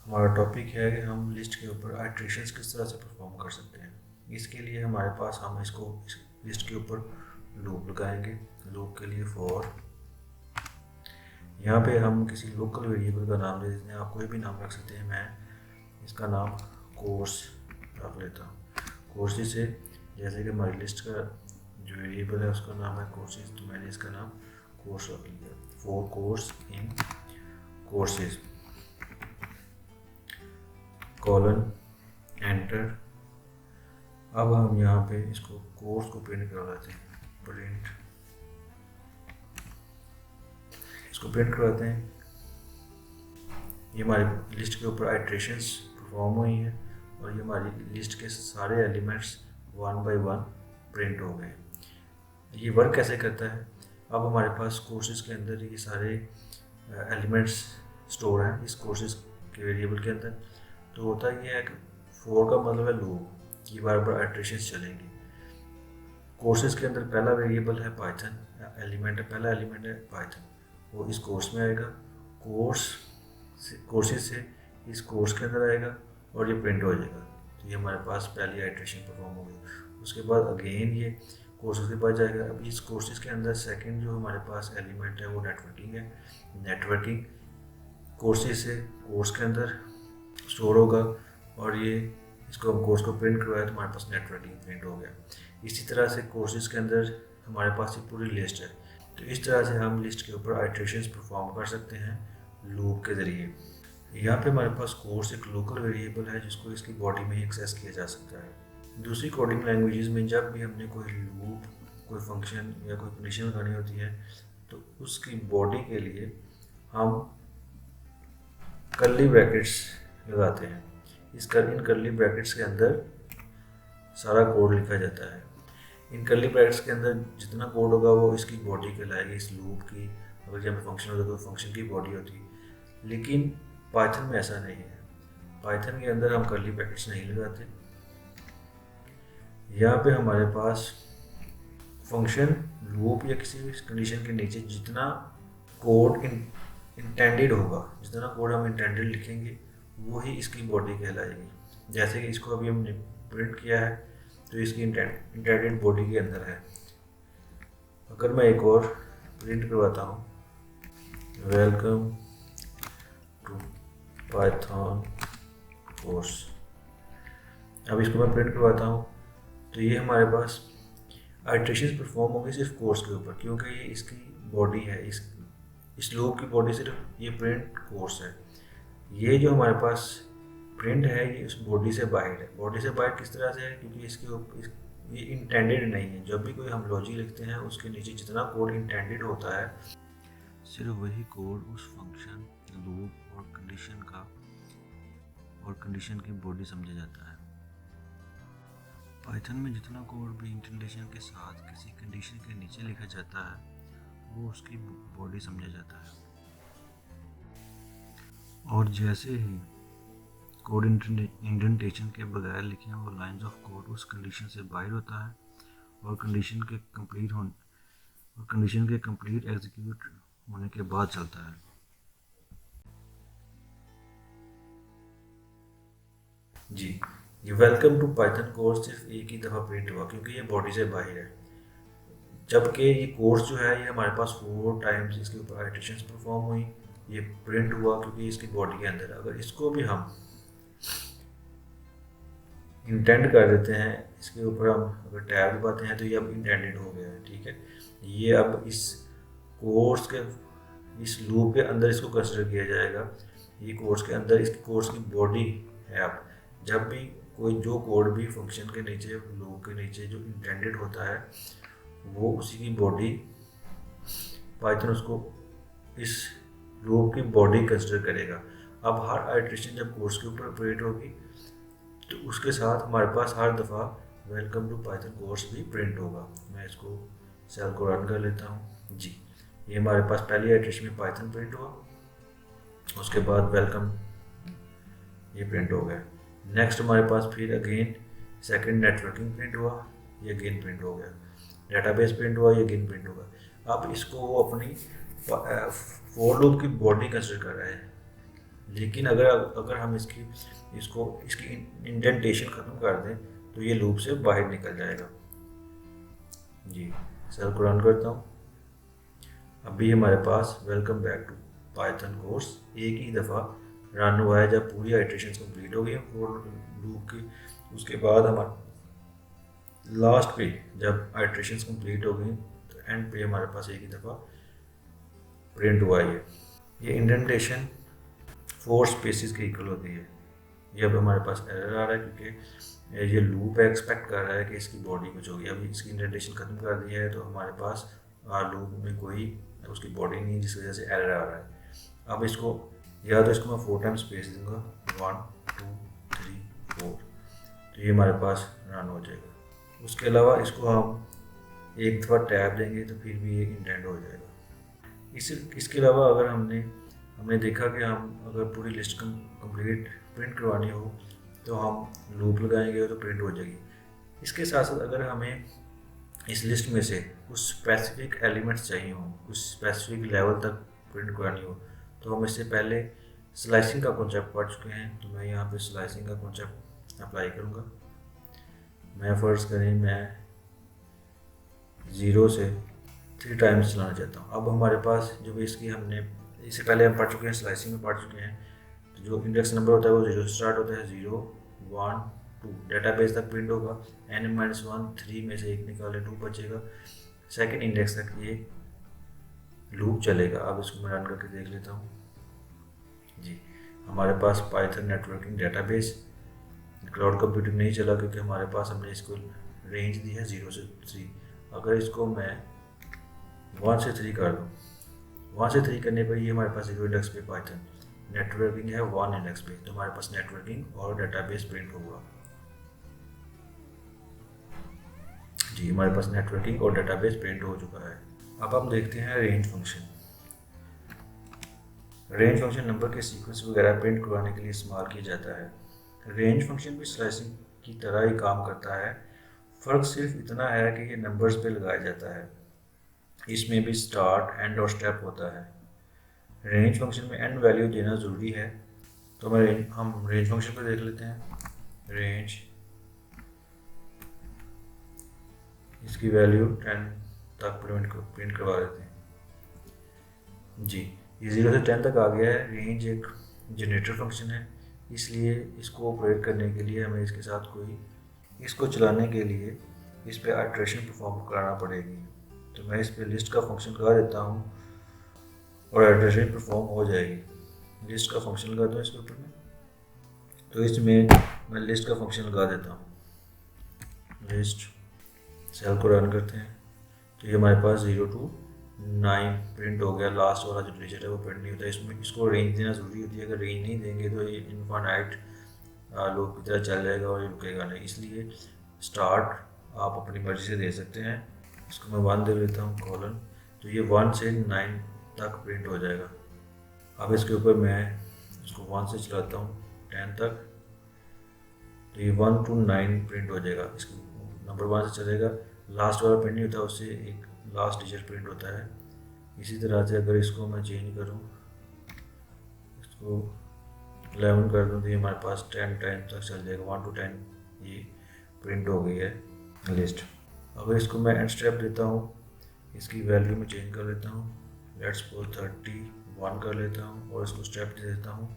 हमारा टॉपिक है कि हम लिस्ट के ऊपर आइट्रेशंस किस तरह से परफॉर्म कर सकते हैं। इसके लिए हमारे पास हम इस लिस्ट के ऊपर लूप लगाएंगे। लूप के लिए फॉर, यहाँ पे हम किसी लोकल वेरिएबल का नाम दे देते हैं। आप कोई भी नाम रख सकते हैं। मैं इसका नाम कोर्स रख लेता हूँ। कोर्सेज से जैसे कि हमारी लिस्ट का जो वेरिएबल है उसका नाम है कोर्सेज, तो मैंने इसका नाम कोर्स रख लिया। For course in courses colon enter. अब हम यहाँ पे इसको कोर्स को प्रिंट करवाते हैं। प्रिंट, इसको प्रिंट करवाते हैं। ये हमारी लिस्ट के ऊपर आइट्रेशंस परफॉर्म हुई हैं और ये हमारी लिस्ट के सारे elements one by one print हो गए। ये वर्क कैसे करता है? अब हमारे पास कोर्सेज के अंदर ये सारे एलिमेंट्स स्टोर हैं इस कोर्सेज के वेरिएबल के अंदर। तो होता ये है कि फॉर का मतलब है लूप, ये बार बार आइट्रेशंस चलेंगी। कोर्सेज के अंदर पहला वेरिएबल है पाइथन, एलिमेंट है, पहला एलिमेंट है पाइथन, वो इस कोर्स में आएगा। कोर्सेज से इस कोर्स के अंदर आएगा और ये प्रिंट हो जाएगा। तो ये हमारे पास पहली आइट्रेशन परफॉर्म हो गई। उसके बाद अगेन ये कोर्सेज के पास जाएगा। अब इस कोर्सेज के अंदर सेकंड जो हमारे पास एलिमेंट है वो नेटवर्किंग है। नेटवर्किंग कोर्सेज से कोर्स के अंदर स्टोर होगा और ये इसको हम कोर्स को प्रिंट करवाया तो हमारे पास नेटवर्किंग प्रिंट हो गया। इसी तरह से कोर्सेज के अंदर हमारे पास ये पूरी लिस्ट है। तो इस तरह से हम लिस्ट के ऊपर आइट्रेशंस परफॉर्म कर सकते हैं लूप के ज़रिए। यहाँ पे हमारे पास कोर्स एक लोकल वेरिएबल है जिसको इसकी बॉडी में ही एक्सेस किया जा सकता है। दूसरी कोडिंग लैंग्वेजेस में जब भी हमने कोई लूप, कोई फंक्शन या कोई कंडीशन लगानी होती है तो उसकी बॉडी के लिए हम कर्ली ब्रैकेट्स लगाते हैं। इन कर्ली ब्रैकेट्स के अंदर सारा कोड लिखा जाता है। इन कर्ली ब्रैकेट्स के अंदर जितना कोड होगा वो इसकी बॉडी कहलाएगी, इस लूप की। अगर जब फंक्शन होता है तो फंक्शन की बॉडी होती है। लेकिन पाइथन में ऐसा नहीं है। पाइथन के अंदर हम कर्ली ब्रैकेट्स नहीं लगाते। यहाँ पे हमारे पास फंक्शन, लूप या किसी भी कंडीशन के नीचे जितना कोड इंटेंडेड होगा, जितना कोड हम इंटेंडेड लिखेंगे वो ही इसकी बॉडी कहलाएगी। जैसे कि इसको अभी हमने प्रिंट किया है तो इसकी इंटेंडेड बॉडी के अंदर है। अगर मैं एक और प्रिंट करवाता हूँ, वेलकम टू पाइथन कोर्स, अब इसको मैं प्रिंट करवाता हूँ तो ये हमारे पास आइट्रेशंस परफॉर्म होंगे सिर्फ कोर्स के ऊपर, क्योंकि ये इसकी बॉडी है। इस लूप की बॉडी सिर्फ ये प्रिंट कोर्स है। ये जो हमारे पास प्रिंट है ये इस बॉडी से बाहर है। बॉडी से बाहर किस तरह से है? क्योंकि ये इंटेंडेड नहीं है। जब भी कोई हम लॉजिक लिखते हैं उसके नीचे जितना कोड इंटेंडेड होता है सिर्फ वही कोड उस फंक्शन, लूप और कंडीशन की बॉडी समझा जाता है। पाइथन में जितना कोड भी इंटेंडेशन के साथ किसी कंडीशन के नीचे लिखा जाता है वो उसकी बॉडी समझा जाता है। और जैसे ही कोड इंडेंटेशन के बगैर लिखे वो लाइंस ऑफ कोड उस कंडीशन से बाहर होता है और कंडीशन के कंप्लीट एग्जीक्यूट होने के बाद चलता है। जी, ये वेलकम टू पाइथन कोर्स सिर्फ एक ही दफ़ा प्रिंट हुआ क्योंकि ये बॉडी से बाहर है। जबकि ये कोर्स जो है ये हमारे पास 4 टाइम्स इसके ऊपर आइट्रेशंस परफॉर्म हुई, ये प्रिंट हुआ क्योंकि इसकी बॉडी के अंदर। अगर इसको भी हम इंटेंड कर देते हैं, इसके ऊपर हम अगर टैब दबाते हैं तो ये अब इंटेंडेड हो गया है। ठीक है, ये अब इस लूप के अंदर इसको कंसिडर किया जाएगा। ये कोर्स के अंदर इसकी कोर्स की बॉडी है। अब जब भी जो कोड भी फंक्शन के नीचे, लूप के नीचे जो इंटेंडेड होता है वो उसी की बॉडी, पाइथन उसको इस लूप की बॉडी कंसिडर करेगा। अब हर आइट्रेशन जब कोर्स के ऊपर ऑपरेट होगी तो उसके साथ हमारे पास हर दफ़ा वेलकम टू पाइथन कोर्स भी प्रिंट होगा। मैं इसको सेल को रन कर लेता हूँ। जी, ये हमारे पास पहली आइट्रेशन में पाइथन प्रिंट हुआ, उसके बाद वेलकम ये प्रिंट हो गया। नेक्स्ट हमारे पास फिर अगेन सेकंड नेटवर्किंग प्रिंट हुआ, ये अगेन प्रिंट हो गया। डेटाबेस प्रिंट हुआ, ये अगेन प्रिंट होगा। अब इसको वो अपनी फॉर लूप की बॉडी कंसिडर कर रहा है। लेकिन अगर हम इसकी इंडेंटेशन ख़त्म कर दें तो ये लूप से बाहर निकल जाएगा। जी, सेल को रन करता हूँ। अभी हमारे पास welcome back to Python course एक ही दफ़ा रन हुआ है जब पूरी आइट्रेशंस कंप्लीट हो गई फॉर लूप की। उसके बाद हमारे लास्ट पे जब आइट्रेशंस कंप्लीट हो गई तो एंड पे हमारे पास एक ही दफ़ा प्रिंट हुआ है। ये इंडेंटेशन 4 स्पेसिस के इक्वल होती है। ये अब हमारे पास एरर आ रहा है क्योंकि ये लूप एक्सपेक्ट कर रहा है कि इसकी बॉडी कुछ होगी। अभी इसकी इंडेंटेशन ख़त्म कर दी है तो हमारे पास लूप में कोई उसकी बॉडी नहीं, जिस वजह से एरर आ रहा है। अब इसको या तो इसको मैं 4 टाइम स्पेस दूंगा, 1 2 3 4, तो ये हमारे पास रन हो जाएगा। उसके अलावा इसको हम एक दफ़ा टैब देंगे तो फिर भी ये इंडेंट हो जाएगा। इसके अलावा अगर हमने देखा कि हम अगर पूरी लिस्ट कंप्लीट प्रिंट करवानी हो तो हम लूप लगाएंगे तो प्रिंट हो जाएगी। इसके साथ साथ अगर हमें इस लिस्ट में से कुछ स्पेसिफिक एलिमेंट्स चाहिए हो, कुछ स्पेसिफिक लेवल तक प्रिंट करवानी हो, तो हम इससे पहले स्लाइसिंग का कॉन्सेप्ट पढ़ चुके हैं। तो मैं यहाँ पे स्लाइसिंग का कॉन्सेप्ट अप्लाई करूँगा। मैं फ़र्ज़ करें मैं 0 से 3 टाइम्स चलाना चाहता हूँ। अब हमारे पास जब इससे पहले हम पढ़ चुके हैं, स्लाइसिंग में पढ़ चुके हैं, तो जो इंडेक्स नंबर होता है वो 0 से स्टार्ट होता है। 0 1 2 डेटाबेस तक प्रिंट होगा। n-1 3 में से 1 निकाले 2 बचेगा। सेकंड इंडेक्स तक ये लूप चलेगा। अब इसको मैं रन करके देख लेता हूँ। जी, हमारे पास Python networking database cloud computing नहीं चला क्योंकि हमारे पास हमने इसको रेंज दी है 0 से 3। अगर इसको मैं 1 से 3 कर दूँ, 1 से 3 करने पर ये हमारे पास 0 इंडेक्स पे पाइथन नेटवर्किंग है 1 इंडेक्स पे, तो हमारे पास नेटवर्किंग और डेटाबेस प्रिंट होगा। जी, हमारे पास नेटवर्किंग और डेटाबेस प्रिंट हो चुका है। अब हम देखते हैं range function. Range function number के सीक्वेंस वगैरह प्रिंट करवाने के लिए इस्तेमाल किया जाता है। रेंज फंक्शन भी स्लाइसिंग की तरह ही काम करता है। फ़र्क सिर्फ इतना है कि ये नंबर्स पे लगाया जाता है। इसमें भी स्टार्ट, एंड और स्टेप होता है। रेंज फंक्शन में एंड वैल्यू देना ज़रूरी है। तो हम रेंज फंक्शन को देख लेते हैं। रेंज, इसकी वैल्यू 10 तक प्रिंट करवा देते हैं। जी, ये 0 से 10 तक आ गया है। रेंज एक जनरेटर फंक्शन है, इसलिए इसको ऑपरेट करने के लिए हमें इसको चलाने के लिए इस पर आइट्रेशन परफॉर्म कराना पड़ेगी। तो मैं इस पर लिस्ट का फंक्शन लगा देता हूँ और आइट्रेशन परफॉर्म हो जाएगी। लिस्ट का फंक्शन लगा दूँ इसके ऊपर में, तो इसमें मैं लिस्ट का फंक्शन लगा देता हूँ। लिस्ट, सेल को रन करते हैं तो ये हमारे पास 0 to 9 प्रिंट हो गया। लास्ट वाला जो डिजिट है वो प्रिंट नहीं होता। इसको रेंज देना ज़रूरी होती है। अगर रेंज नहीं देंगे तो ये इनफाइनाइट लूप की तरह चल जाएगा और ये रुकेगा नहीं। इसलिए स्टार्ट आप अपनी मर्ज़ी से दे सकते हैं। इसको मैं 1 दे लेता हूँ कॉलन, तो ये 1 से 9 तक प्रिंट हो जाएगा। अब इसके ऊपर मैं इसको 1 से चलाता हूँ 10 तक, तो ये 1 to 9 प्रिंट हो जाएगा। इसको नंबर 1 से चलेगा, लास्ट वाला प्रिंट नहीं होता, उससे एक लास्ट डिजिट प्रिंट होता है। इसी तरह से अगर इसको मैं चेंज करूँ, इसको 11 कर दूँ, तो ये हमारे पास 10 टाइम तक चल जाएगा। 1 to 10 ये प्रिंट हो गई है लिस्ट। अगर इसको मैं एंड स्टेप देता हूँ, इसकी वैल्यू में चेंज कर लेता हूँ, लेट्स सपोज 31 कर लेता हूँ और इसको स्टेप दे देता हूँ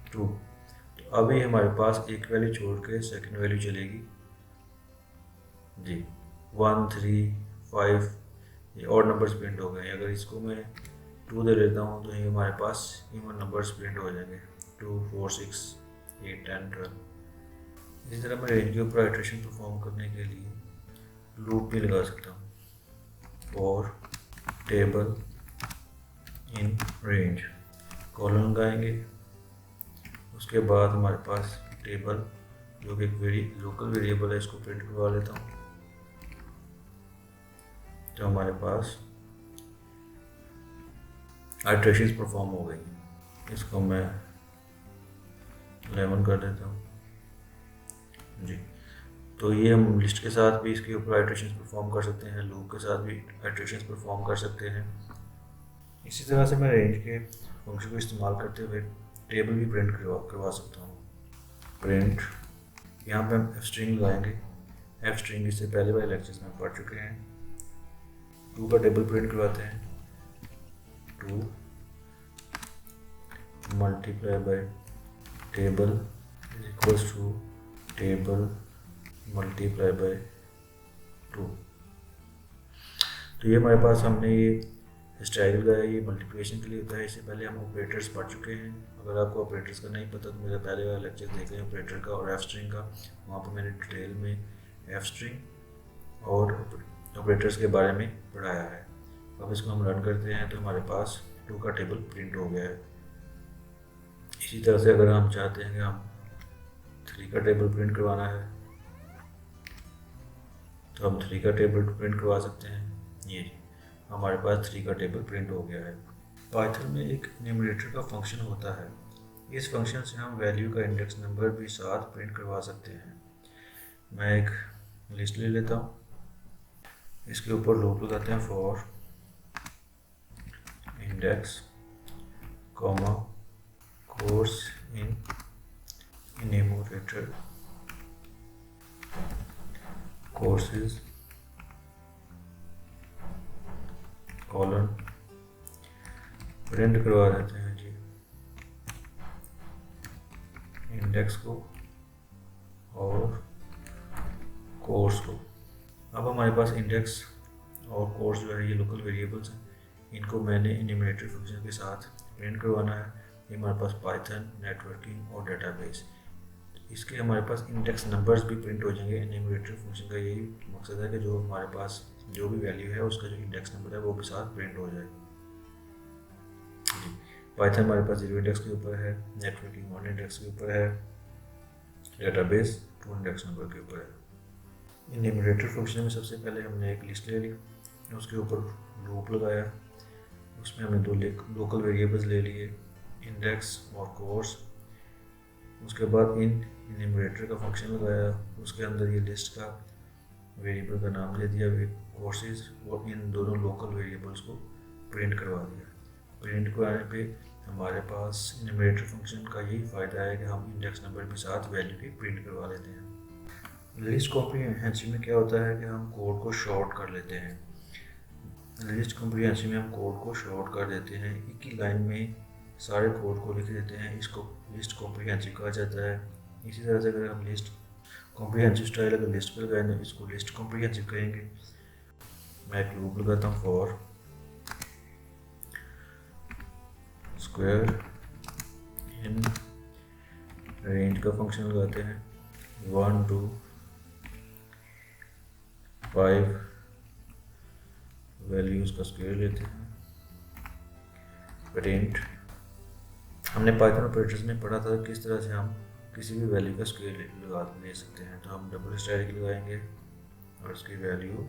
2। तो अभी हमारे पास एक वैल्यू छोड़ के सेकेंड वैल्यू चलेगी। जी, 1 3 5 ये और नंबर्स प्रिंट हो गए। अगर इसको मैं 2 दे लेता हूँ तो ये हमारे पास इवन नंबर्स प्रिंट हो जाएंगे, 2 4 6 8 10 12। इसी तरह मैं रेंज के ऊपर आइट्रेशन परफॉर्म करने के लिए लूप भी लगा सकता हूँ। और टेबल इन रेंज कॉलन लगाएंगे। उसके बाद हमारे पास टेबल जो कि एक लोकल वेरिएबल है, इसको प्रिंट करवा लेता हूँ। तो हमारे पास आइट्रेशंस परफॉर्म हो गई। इसको मैं 11 कर देता हूँ। जी, तो ये हम लिस्ट के साथ भी इसके ऊपर आइट्रेशंस परफॉर्म कर सकते हैं, लूप के साथ भी आइट्रेशंस परफॉर्म कर सकते हैं। इसी तरह से मैं रेंज के फंक्शन को इस्तेमाल करते हुए टेबल भी प्रिंट करवा सकता हूँ। प्रिंट, यहाँ पे हम एफ स्ट्रिंग लगाएंगे। एफ स्ट्रिंग इससे पहले वाले लेक्चर्स में पढ़ चुके हैं। 2 का टेबल प्रिंट करवाते हैं। 2 multiply by table is equals to table multiply by 2। तो ये हमारे पास हमने ये स्टाइल लगाया, ये मल्टीप्लिकेशन के लिए होता है। इससे पहले हम ऑपरेटर्स पढ़ चुके हैं। अगर आपको ऑपरेटर्स का नहीं पता तो मेरा पहले वाला लेक्चर देख लें ऑपरेटर का और एफ स्ट्रिंग का। वहाँ पर मैंने डिटेल में एफ स्ट्रिंग और ऑपरेटर्स के बारे में पढ़ाया है। अब इसको हम रन करते हैं तो हमारे पास 2 का टेबल प्रिंट हो गया है। इसी तरह से अगर हम चाहते हैं कि हम 3 का टेबल प्रिंट करवाना है तो हम 3 का टेबल प्रिंट करवा सकते हैं। ये हमारे पास 3 का टेबल प्रिंट हो गया है। पाइथन में एक न्यूमरेटर का फंक्शन होता है। इस फंक्शन से हम वैल्यू का इंडेक्स नंबर भी साथ प्रिंट करवा सकते हैं। मैं एक लिस्ट ले लेता हूँ, इसके ऊपर लूप लगाते हैं for index comma course in enumerator courses colon print करवा देते हैं जी इंडेक्स को और कोर्स को। अब हमारे पास इंडेक्स और कोर्स जो है ये लोकल वेरिएबल्स हैं। इनको मैंने इन्यूमरेटर फंक्शन के साथ प्रिंट करवाना है। ये हमारे पास पाइथन, नेटवर्किंग और डेटाबेस, इसके हमारे पास इंडेक्स नंबर्स भी प्रिंट हो जाएंगे। इन्यूमरेटर फंक्शन का यही मकसद है कि जो हमारे पास जो भी वैल्यू है उसका जो इंडेक्स नंबर है वो भी साथ प्रिंट हो जाए। पाइथन हमारे पास 0 इंडेक्स के ऊपर है, नेटवर्किंग 1 इंडेक्स के ऊपर है, डेटाबेस 2 इंडेक्स नंबर के ऊपर है। इन्यूमरेटर फंक्शन में सबसे पहले हमने एक लिस्ट ले ली, उसके ऊपर लूप लगाया, उसमें हमने 2 लोकल वेरिएबल्स ले लिए, इंडेक्स और कोर्स। उसके बाद इन्यूमरेटर का फंक्शन लगाया, उसके अंदर ये लिस्ट का वेरिएबल का नाम दे दिया कोर्सेज और इन दोनों लोकल वेरिएबल्स को प्रिंट करवा दिया। प्रिंट कराने पे हमारे पास इन्यूमरेटर फंक्शन का यही फ़ायदा है कि हम इंडेक्स नंबर के साथ वैल्यू की प्रिंट करवा लेते हैं। लिस्ट कॉम्प्रिहेंसिव में क्या होता है कि हम कोड को शॉर्ट कर लेते हैं। लिस्ट कॉम्प्रिहेंसिव में हम कोड को शॉर्ट कर देते हैं, एक ही लाइन में सारे कोड को लिख देते हैं। इसको लिस्ट कॉम्प्रिहेंसिव कहा जाता है। इसी तरह से अगर हम लिस्ट कॉम्प्रिहेंसिव स्टाइल अगर लिस्ट पर लगाए तो इसको लिस्ट कॉम्प्रिहेंसिव कहेंगे। मैं एक लूप लगाता हूँ फॉर स्क्वायर इन रेंज का फंक्शन लगाते हैं 1 2 5 वैल्यूज का स्क्वायर लेते हैं। प्रिंट, हमने पाइथन ऑपरेटर्स में पढ़ा था किस तरह से हम किसी भी वैल्यू का स्क्वायर ले सकते हैं। तो हम डबल स्टैटिक लगाएंगे और उसकी वैल्यू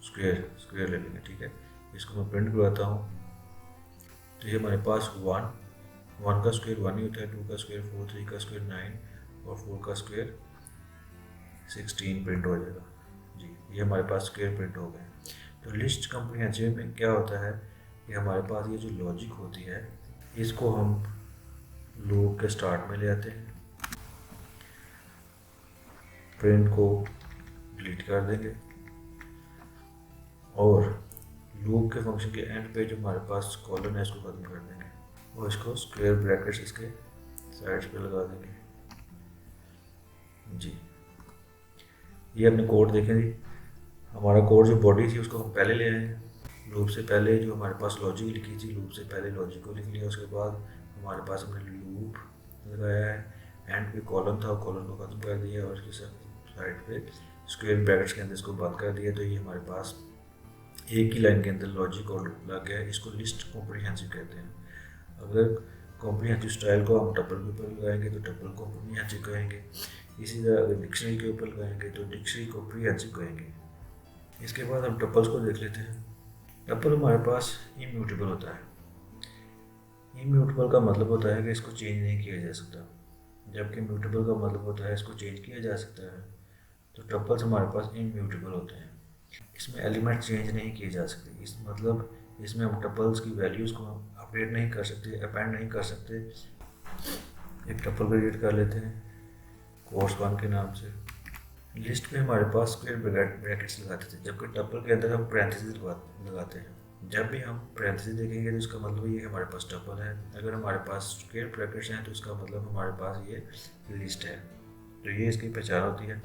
स्क्वायर ले लेंगे। ठीक है, इसको मैं प्रिंट करवाता हूँ। तो ये हमारे पास 1 का स्क्वायर 1 ही होता है, 2 का स्क्वायर 4, 3 का स्क्वायर 9 और 4 का स्क्वायर 16 प्रिंट हो जाएगा जी। ये हमारे पास स्क्वायर प्रिंट हो गए। तो लिस्ट कॉम्प्रिहेंसिव में क्या होता है कि हमारे पास ये जो लॉजिक होती है इसको हम लूप के स्टार्ट में ले आते हैं, प्रिंट को डिलीट कर देंगे और लूप के फंक्शन के एंड पे जो हमारे पास कॉलन है इसको खत्म कर देंगे और इसको स्क्वायर ब्रैकेट्स इसके साइड्स पे लगा देंगे जी। ये अपने कोड देखें जी, हमारा कोड जो बॉडी थी उसको हम पहले ले आए हैं। लूप से पहले जो हमारे पास लॉजिक लिखी थी, लूप से पहले लॉजिक को लिख लिया। उसके बाद हमारे पास हमने लूप लगाया है, एंड पे कॉलन था, कॉलन को खत्म कर दिया और इसके साइड पे स्क्वायर ब्रैकेट्स के अंदर इसको बंद कर दिया। तो ये हमारे पास एक ही लाइन के अंदर लॉजिक और लूप लग गया है। इसको लिस्ट कॉम्प्रिहेंसिव कहते हैं। अगर कॉम्प्रिहेंसिव स्टाइल को हम टपल के ऊपर लगाएंगे तो टपल कॉम्प्रिहेंसिव कहेंगे। इसी तरह अगर डिक्शनरी के ऊपर लगाएंगे तो डिक्शनरी कॉम्प्रिहेंसिव कहेंगे। इसके बाद हम टपल्स को देख लेते हैं। टपल हमारे पास इम्यूटेबल होता है। इम्यूटेबल का मतलब होता है कि इसको चेंज नहीं किया जा सकता, जबकि म्यूटेबल का मतलब होता है इसको चेंज किया जा सकता है। तो टपल्स हमारे पास इम्यूटेबल होते हैं, इसमें एलिमेंट चेंज नहीं किए जा सकते। इस मतलब इसमें हम टपल्स की वैल्यूज़ को अपडेट नहीं कर सकते, अपेंड नहीं कर सकते। एक टपल क्रिएट कर लेते हैं कोर्स वन के नाम से। लिस्ट में हमारे पास स्क्वायर ब्रैकेट्स लगाते थे, जबकि टपल के अंदर हम पैरेंथेसिस लगाते हैं। जब भी हम पैरेंथेसिस देखेंगे तो इसका मतलब ये कि हमारे पास टपल है। अगर हमारे पास स्क्वायर ब्रैकेट्स हैं तो इसका मतलब हमारे पास ये लिस्ट है। तो ये इसकी पहचान होती है।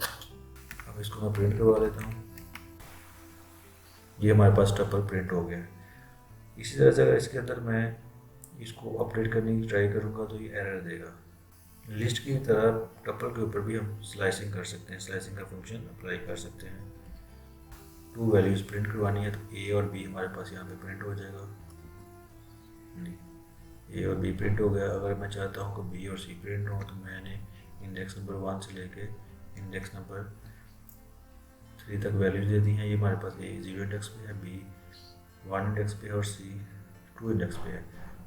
अब इसको मैं प्रिंट करवा लेता हूँ। ये हमारे पास टपल प्रिंट हो गया है। इसी तरह से अगर इसके अंदर मैं इसको अपडेट करने की ट्राई करूँगा तो ये एरर देगा। लिस्ट की तरह टपल के ऊपर भी हम स्लाइसिंग कर सकते हैं, स्लाइसिंग का फंक्शन अप्लाई कर सकते हैं। 2 वैल्यूज़ प्रिंट करवानी है तो ए और बी हमारे पास यहाँ पे प्रिंट हो जाएगा। ए और बी प्रिंट हो गया। अगर मैं चाहता हूँ कि बी और सी प्रिंट हो तो मैंने इंडेक्स नंबर 1 से लेके इंडेक्स नंबर 3 तक वैल्यूज दे दी हैं। ये हमारे पास ए 0 इंडेक्स पे है, बी 1 इंडेक्स पे और सी 2 इंडेक्स पे है।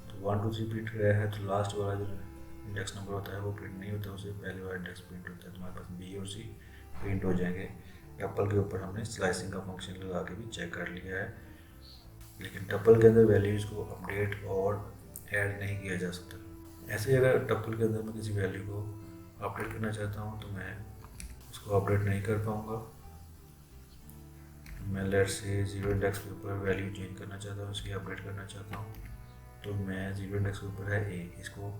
तो 1 2 3 प्रिंट गया है तो लास्ट वाला जो इंडेक्स नंबर होता है वो प्रिंट नहीं होता, उसे पहले वाला इंडेक्स प्रिंट होता है। तो हमारे पास बी और सी प्रिंट हो जाएंगे। टपल के ऊपर हमने स्लाइसिंग का फंक्शन लगा के भी चेक कर लिया है, लेकिन टपल के अंदर वैल्यूज़ को अपडेट और ऐड नहीं किया जा सकता। ऐसे ही अगर टपल के अंदर मैं किसी वैल्यू को अपडेट करना चाहता हूँ तो मैं उसको अपडेट नहीं कर पाऊँगा। मैं लेट से 0 इंडेक्स के ऊपर वैल्यू चेंज करना चाहता हूँ, इसकी अपडेट करना चाहता हूँ। तो मैं 0 इंडेक्स के ऊपर है ए, इसको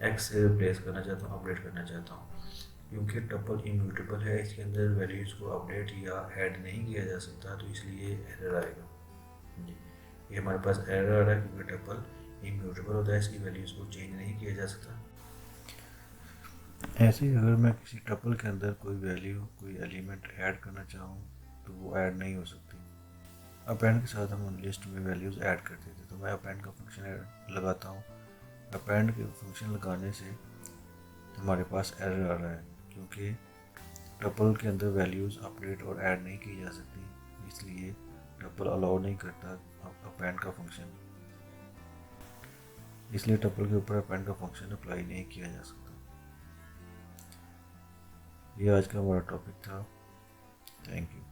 एक्स से रिप्लेस करना चाहता हूँ, अपडेट करना चाहता हूँ। क्योंकि टपल इम्यूटेबल है, इसके अंदर वैल्यूज़ को अपडेट या ऐड नहीं किया जा सकता, तो इसलिए एरर आएगा जी। ये हमारे पास एरर आ रहा है क्योंकि टपल इम्यूटेबल होता है, इसकी वैल्यूज़ को चेंज नहीं किया जा सकता। ऐसे ही अगर मैं किसी टपल के अंदर कोई वैल्यू, कोई एलिमेंट ऐड करना चाहूँ तो वो ऐड नहीं हो सकती। अपेंड के साथ हम लिस्ट में वैल्यूज़ ऐड करते थे, तो मैं अपेंड का फंक्शन लगाता हूँ। अपेंड के फंक्शन लगाने से हमारे पास एरर आ रहा है क्योंकि टपल के अंदर वैल्यूज़ अपडेट और ऐड नहीं की जा सकती, इसलिए टपल अलाउ नहीं करता अपेंड का फंक्शन। इसलिए टपल के ऊपर अपेंड का फंक्शन अप्लाई नहीं किया जा सकता। ये आज का हमारा टॉपिक था। Thank you.